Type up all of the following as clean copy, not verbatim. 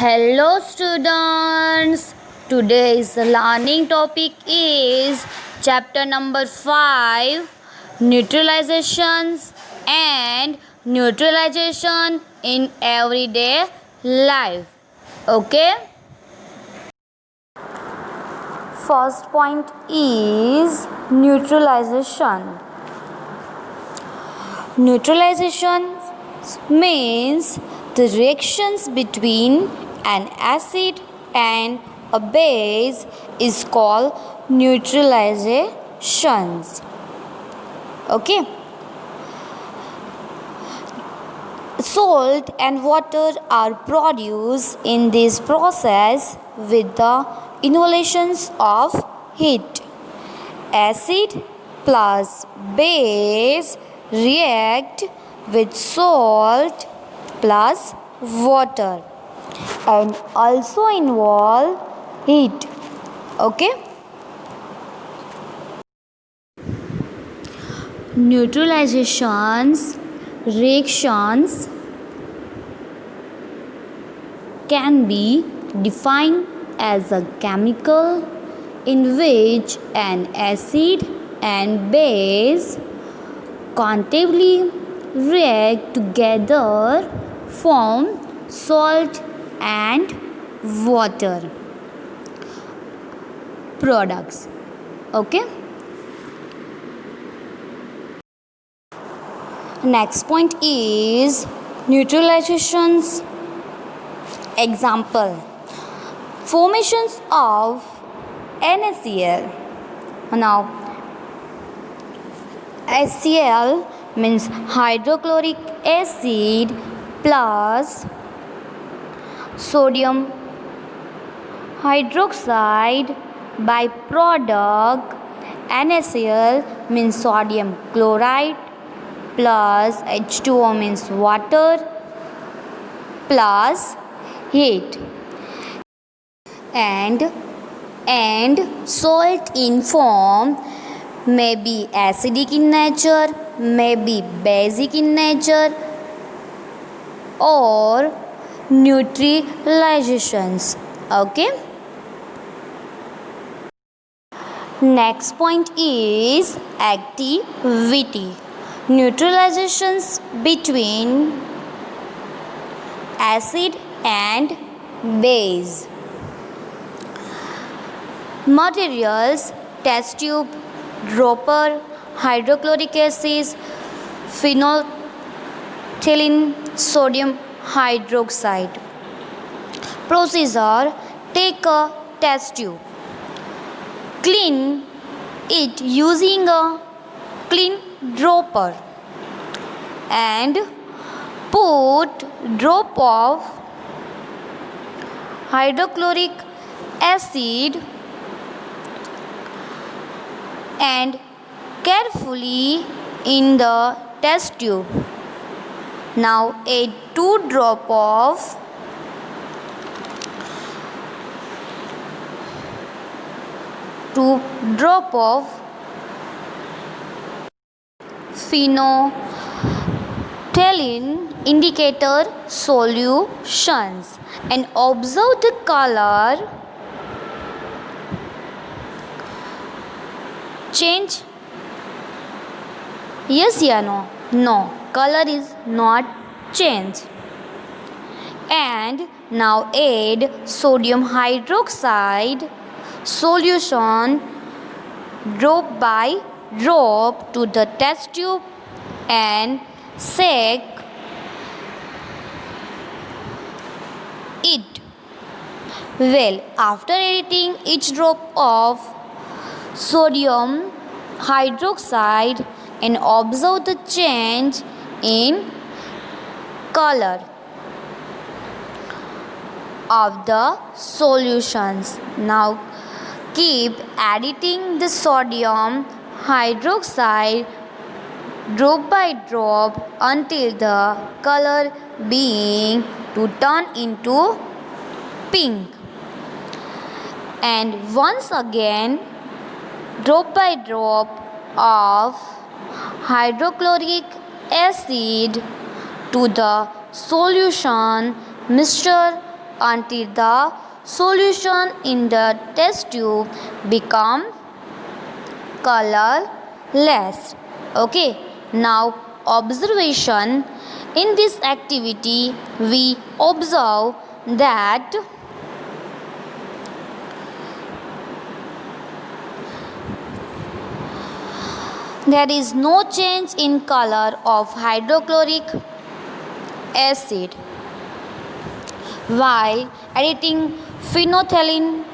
Hello students. Today's learning topic is chapter number 5, neutralizations and neutralization in everyday life. Okay? First point is neutralization. Neutralization means the reactions between an acid and a base is called neutralizations. Okay. Salt and water are produced in this process with the inhalations of heat. Acid plus base react with salt plus water and also involve heat. Okay. Neutralizations reactions can be defined as a chemical in which an acid and base constantly react together form salt and water products. Okay. Next point is neutralizations. Example: formations of NaCl. Now, HCl means hydrochloric acid plus sodium hydroxide. Byproduct NaCl means sodium chloride plus H2O means water plus heat and salt in form may be acidic in nature, may be basic in nature or neutralizations. Okay. Next point is activity. Neutralizations between acid and base. Materials: test tube, dropper, hydrochloric acid, phenolphthalein, sodium hydroxide. Procedure: take a test tube, clean it using a clean dropper and put drop of hydrochloric acid and carefully in the test tube. Now add 2 drop of phenolphthalein indicator solutions and observe the color change. Yes or no? No, color is not changed. And now add sodium hydroxide solution drop by drop to the test tube and shake it well. After adding each drop of sodium hydroxide and observe the change in color of the solutions. Now keep adding the sodium hydroxide drop by drop until the color being to turn into pink. And once again drop by drop of hydrochloric acid to the solution mixture until the solution in the test tube become colorless. Okay, now observation. In this activity we observe that there is no change in color of hydrochloric acid while adding phenolphthalein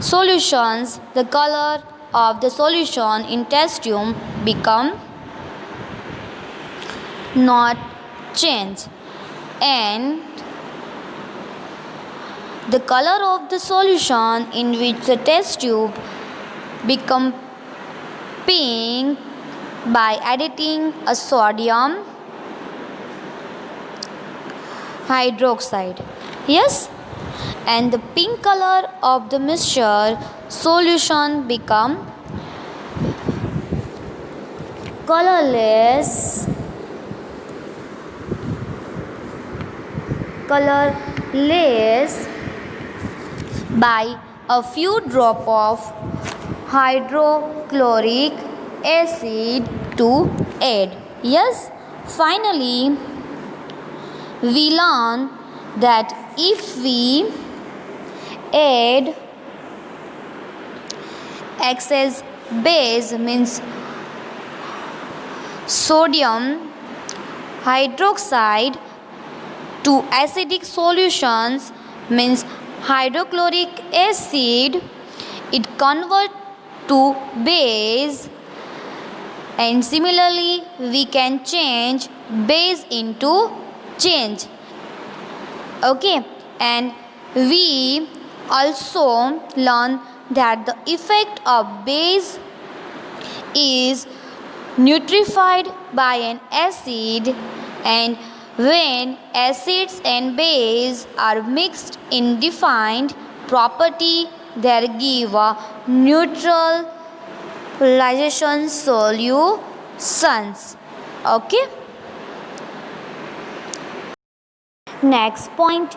solutions. The color of the solution in test tube become not change, and the color of the solution in which the test tube become pink by adding a sodium hydroxide. Yes, and the pink color of the mixture solution become colorless by a few drop of hydrochloric acid to add. Yes, finally we learn that if we add excess base means sodium hydroxide to acidic solutions means hydrochloric acid, it converts to base, and similarly we can change base into change. Okay, and we also learn that the effect of base is nutrified by an acid, and when acids and base are mixed in defined property, they give a neutralization solutions. Okay. Next point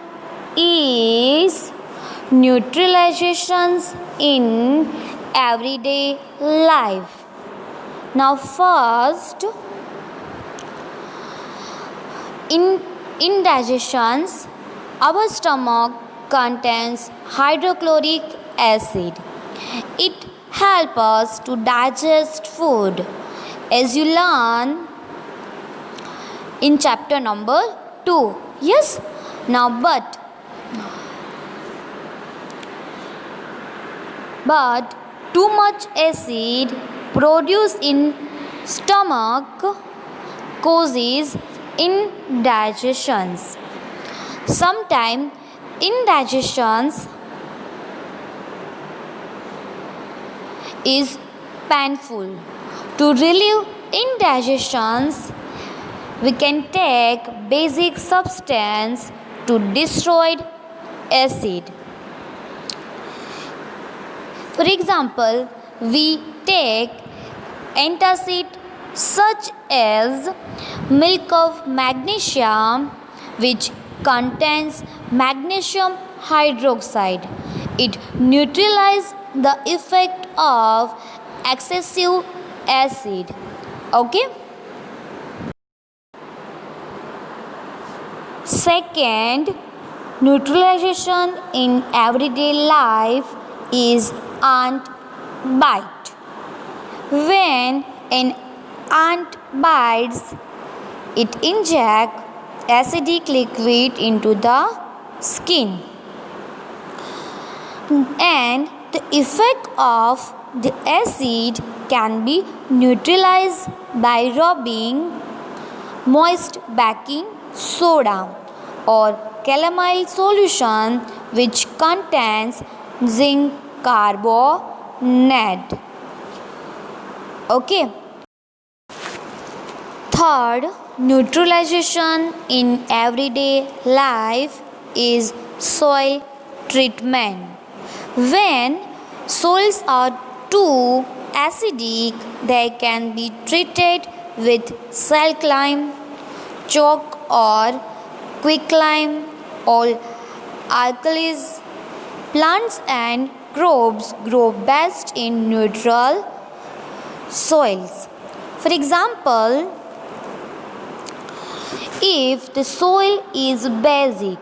is neutralizations in everyday life. Now first, in indigestions, our stomach contains hydrochloric acid. It helps us to digest food, as you learn in chapter number 2. Yes, now but too much acid produced in stomach causes indigestions. Sometimes indigestions is painful. To relieve indigestions, we can take basic substance to destroy acid. For example, we take antacid such as milk of magnesium, which contains magnesium hydroxide. It neutralizes the effect of excessive acid. Okay. Second, neutralization in everyday life is ant bite. When an ant bites, it injects acidic liquid into the skin, and the effect of the acid can be neutralized by rubbing moist baking soda or calamine solution which contains zinc carbonate. Okay. Third, neutralization in everyday life is soil treatment. When soils are too acidic, they can be treated with saline, chalk or quicklime or alkalis. Plants and crops grow best in neutral soils. For example, if the soil is basic,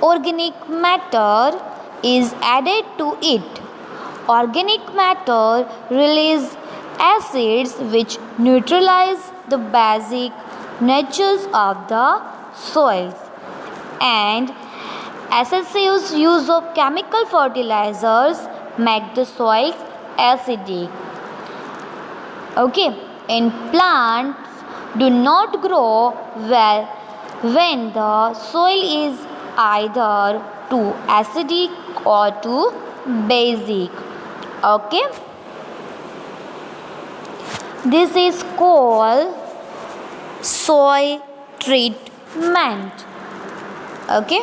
organic matter is added to it. Organic matter release acids which neutralize the basic natures of the soils, and excessive use of chemical fertilizers make the soils acidic. Okay, and plants do not grow well when the soil is either too acidic or too basic. Okay, this is called soil treatment. Okay.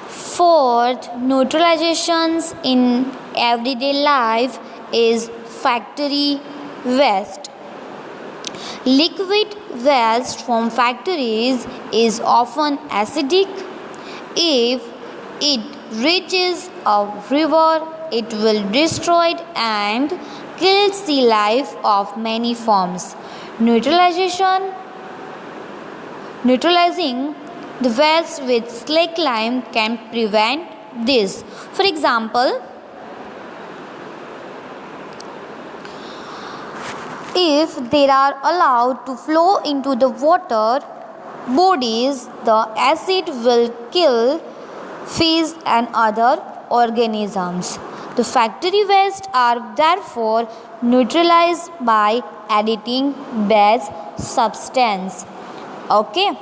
Fourth, neutralizations in everyday life is factory waste. Liquid waste from factories is often acidic. If it reaches a river, it will destroy and kill sea life of many forms. Neutralizing the waste with slakelime can prevent this. For example, if they are allowed to flow into the water bodies, the acid will kill fish and other organisms. The factory waste are therefore neutralized by adding base substance. Okay.